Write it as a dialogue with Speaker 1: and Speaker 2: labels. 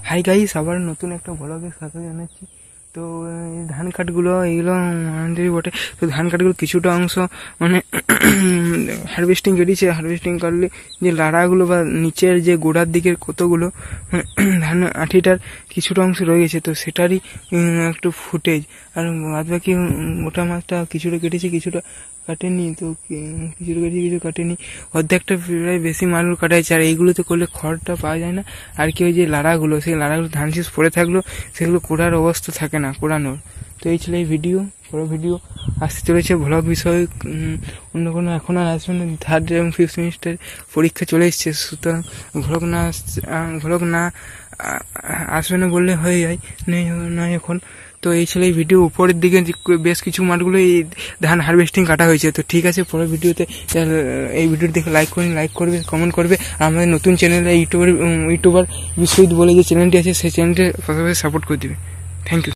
Speaker 1: Hi guys, আবার নতুন একটা ব্লগের সাথে জানাচ্ছি। তো ধান কাঠগুলো এইগুলো আমাদেরই বটে। তো ধান কাঠগুলো কিছুটা অংশ মানে হারভেস্টিং কেটেছে। হারভেস্টিং করলে যে লাড়াগুলো বা নিচের যে গোড়ার দিকের কতগুলো ধান আঠিটার কিছুটা অংশ রয়ে গেছে, তো সেটারই একটু ফুটেজ। আর বাদ বাকি গোটা মাছটা কিছুটা কেটেছে, কিছুটা কাটেনি। তো কিছুটা কেটেছে, কিছু কাটেনি। অর্ধেকটা প্রায় বেশি মালগুলো কাটা যাচ্ছে। আর এইগুলোতে করলে খড়টা পাওয়া যায় না। আর কি ওই যে লাড়াগুলো, সেই লাড়াগুলো ধান শেষ পড়ে থাকলেও সেগুলো কোড়ার অবস্থা থাকে না, কোড়ানোর। তো এই ছিল এই ভিডিও। বড় ভিডিও আসতে চলেছে ভ্লগ বিষয়ে, অন্য কোনো এখন আর আসবে না। 3rd এবং 5th সেমিস্টার পরীক্ষা চলে এসছে, সুতরাং ভ্লগ না আসবে না বললে হয়ে যায়, নয় এখন। তো এই ছিল এই ভিডিও। উপরের দিকে বেশ কিছু মাঠগুলো এই ধান হারভেস্টিং কাটা হয়েছে। তো ঠিক আছে, পরের ভিডিওতে এই ভিডিওটি দেখে লাইক করবে, কমেন্ট করবে। আর আমাদের নতুন চ্যানেলে ইউটিউবার বিশ্বজিৎ বলে যে চ্যানেলটি আছে, সেই চ্যানেলটি পাশাপাশি সাপোর্ট করে দেবে। Thank you.